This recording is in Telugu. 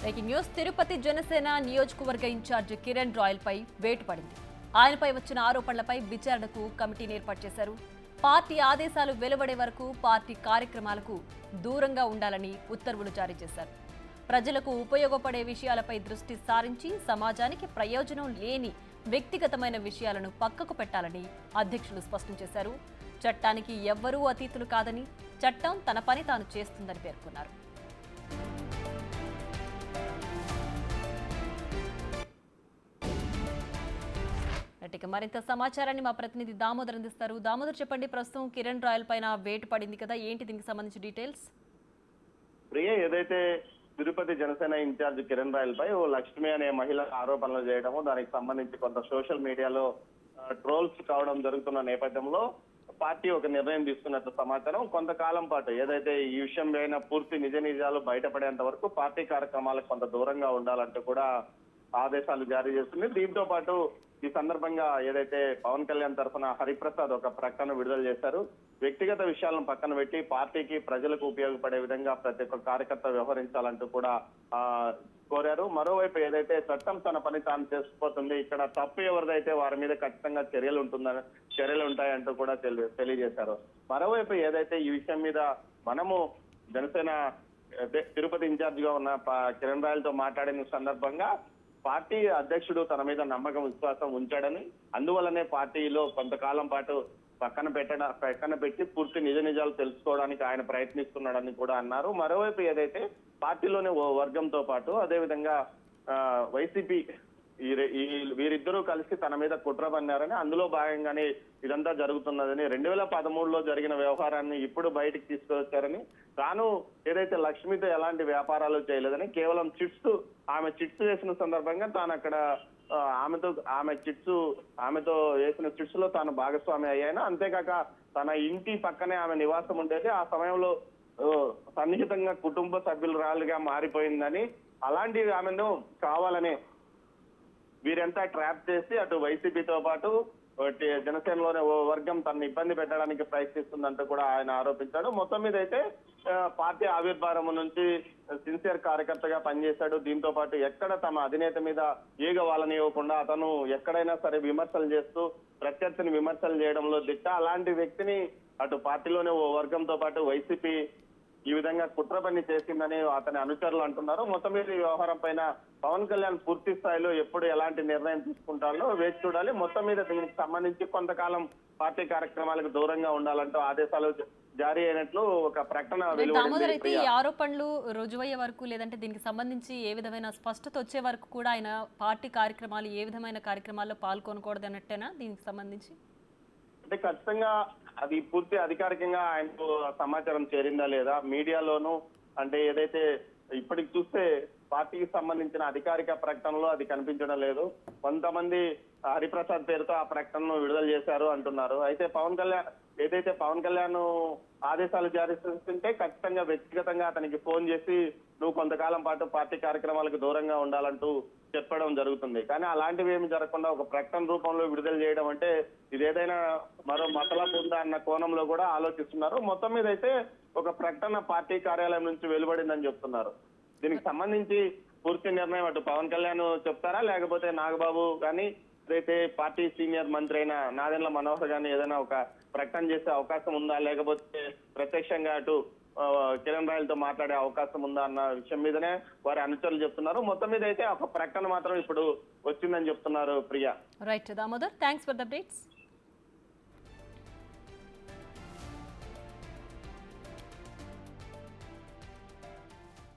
Breaking news. తిరుపతి జనసేన నియోజకవర్గ ఇన్ఛార్జ్ కిరణ్ రాయల్ పై వేటు పడింది. ఆయనపై వచ్చిన ఆరోపణలపై విచారణకు కమిటీని ఏర్పాటు చేశారు. పార్టీ ఆదేశాలు వెలువడే వరకు పార్టీ కార్యక్రమాలకు దూరంగా ఉండాలని ఉత్తర్వులు జారీ చేశారు. ప్రజలకు ఉపయోగపడే విషయాలపై దృష్టి సారించి సమాజానికి ప్రయోజనం లేని వ్యక్తిగతమైన విషయాలను పక్కకు పెట్టాలని అధ్యక్షులు స్పష్టం చేశారు. చట్టానికి ఎవ్వరూ అతీతులు కాదని, చట్టం తన పని తాను చేస్తుందని పేర్కొన్నారు. ఇక మరింత సమాచారాన్ని మా ప్రతినిధి దామోదర్ అందిస్తారు. దామోదర్, చెప్పండి, ప్రస్తుతం కిరణ్ రాయల్ పైన వేటు పడింది కదా, ఏంటి దీనికి సంబంధించి డీటెయిల్స్? ప్రియ, ఏదైతే తిరుపతి జనసేన ఇన్ఛార్జ్ కిరణ్ రాయల్ పై ఓ లక్ష్మి అనే మహిళ ఆరోపణలు చేయడము, దానికి సంబంధించి కొంత సోషల్ మీడియాలో ట్రోల్స్ కావడం జరుగుతున్న నేపథ్యంలో పార్టీ ఒక నిర్ణయం తీసుకున్నట్టు సమాచారం. కొంతకాలం పాటు ఏదైతే ఈ విషయం పైన పూర్తి నిజ నిజాలు బయటపడేంత వరకు పార్టీ కార్యక్రమాలకు కొంత దూరంగా ఉండాలంటూ కూడా ఆదేశాలు జారీ చేస్తుంది. దీంతో పాటు ఈ సందర్భంగా ఏదైతే పవన్ కళ్యాణ్ తరఫున హరిప్రసాద్ ఒక ప్రకటన విడుదల చేశారు. వ్యక్తిగత విషయాలను పక్కన పెట్టి పార్టీకి ప్రజలకు ఉపయోగపడే విధంగా ప్రతి ఒక్క కార్యకర్త వ్యవహరించాలంటూ కూడా కోరారు. మరోవైపు ఏదైతే చట్టం తన పని తాను చేసుకుపోతుంది, ఇక్కడ తప్పు ఎవరిదైతే వారి మీద ఖచ్చితంగా చర్యలు ఉంటాయంటూ కూడా తెలియజేశారు. మరోవైపు ఏదైతే ఈ విషయం మీద మనము జనసేన తిరుపతి ఇన్ఛార్జ్ గా ఉన్న కిరణ్ రాయల్ తో మాట్లాడిన సందర్భంగా పార్టీ అధ్యక్షుడు తన మీద నమ్మకం విశ్వాసం ఉంచాడని, అందువల్లనే పార్టీలో కొంతకాలం పాటు పక్కన పెట్టి పూర్తి నిజ నిజాలు తెలుసుకోవడానికి ఆయన ప్రయత్నిస్తున్నాడని కూడా అన్నారు. మరోవైపు ఏదైతే పార్టీలోని ఓ వర్గంతో పాటు అదేవిధంగా వైసీపీ వీరిద్దరూ కలిసి తన మీద కుట్ర పన్నారని, అందులో భాగంగానే ఇదంతా జరుగుతున్నదని, 2013లో జరిగిన వ్యవహారాన్ని ఇప్పుడు బయటికి తీసుకొచ్చారని, తాను ఏదైతే లక్ష్మితో ఎలాంటి వ్యాపారాలు చేయలేదని, కేవలం ఆమె చిట్స్ వేసిన సందర్భంగా తాను అక్కడ ఆమెతో వేసిన చిట్స్ లో తాను భాగస్వామి అయ్యాను. అంతేకాక తన ఇంటి పక్కనే ఆమె నివాసం ఉండేది. ఆ సమయంలో సన్నిహితంగా కుటుంబ సభ్యులుగా మారిపోయిందని, అలాంటివి ఆమెను కావాలని వీరంతా ట్రాప్ చేసి అటు వైసీపీతో పాటు జనసేనలోనే ఓ వర్గం తనను ఇబ్బంది పెట్టడానికి ప్రయత్నిస్తుందంటూ కూడా ఆయన ఆరోపించాడు. మొత్తం మీద అయితే పార్టీ ఆవిర్భావం నుంచి సిన్సియర్ కార్యకర్తగా పనిచేశాడు. దీంతో పాటు ఎక్కడ తమ అధినేత మీద ఈగ వాళ్ళనివ్వకుండా అతను ఎక్కడైనా సరే విమర్శలు చేస్తూ ప్రత్యర్థిని విమర్శలు చేయడంలో దిట్ట. అలాంటి వ్యక్తిని అటు పార్టీలోనే ఓ వర్గంతో పాటు వైసీపీ ఈ విధంగా కుట్ర పని చేసిందని అతని అనుచరులు అంటున్నారు. మొత్తం మీద ఈ వ్యవహారం పైన పవన్ కళ్యాణ్ పూర్తి స్థాయిలో ఎప్పుడు ఎలాంటి నిర్ణయం తీసుకుంటారో వేచి చూడాలి. మొత్తం మీద దీనికి సంబంధించి కొంతకాలం పార్టీ కార్యక్రమాలకు దూరంగా ఉండాలంటూ ఆదేశాలు జారీ అయినట్లు ఒక ప్రకటన వెలువడింది. ఈ ఆరోపణలు రుజువయ్యే వరకు, లేదంటే దీనికి సంబంధించి ఏ విధమైన స్పష్టత వచ్చే వరకు కూడా ఆయన పార్టీ కార్యక్రమాలు ఏ విధమైన కార్యక్రమాల్లో పాల్గొనకూడదు అన్నట్టేనా దీనికి సంబంధించి? అంటే ఖచ్చితంగా అది పూర్తి అధికారికంగా ఆయనకు సమాచారం చేరిందా లేదా, మీడియాలోనూ అంటే ఏదైతే ఇప్పటికి చూస్తే పార్టీకి సంబంధించిన అధికారిక ప్రకటనలో అది కనిపించడం లేదు. కొంతమంది హరిప్రసాద్ పేరుతో ఆ ప్రకటనను విడుదల చేశారు అంటున్నారు. అయితే పవన్ కళ్యాణ్ ఆదేశాలు జారీ చేస్తుంటే ఖచ్చితంగా వ్యక్తిగతంగా అతనికి ఫోన్ చేసి నువ్వు కొంతకాలం పాటు పార్టీ కార్యక్రమాలకు దూరంగా ఉండాలంటూ చెప్పడం జరుగుతుంది. కానీ అలాంటివి ఏమి జరగకుండా ఒక ప్రకటన రూపంలో విడుదల చేయడం అంటే ఇదేదైనా మరో మతలబు ఉందా అన్న కోణంలో కూడా ఆలోచిస్తున్నారు. మొత్తం మీద అయితే ఒక ప్రకటన పార్టీ కార్యాలయం నుంచి వెలువడిందని చెప్తున్నారు. దీనికి సంబంధించి పూర్తి నిర్ణయం అటు పవన్ కళ్యాణ్ చెప్తారా, లేకపోతే నాగబాబు కానీ అయితే పార్టీ సీనియర్ మంత్రి అయిన నాదెండ్ల మనోహర్ గాని ఏదైనా ఒక ప్రకటన చేసే అవకాశం ఉందా, లేకపోతే ప్రత్యక్షంగా అటు కిరణ్ రాయల్ తో మాట్లాడే అవకాశం ఉందా అన్న విషయం మీదనే వారి అనుచరులు చెప్తున్నారు. మొత్తం మీద అయితే ఒక ప్రకటన మాత్రం ఇప్పుడు వచ్చిందని చెప్తున్నారు. Priya. Right Damodar, thanks for the updates.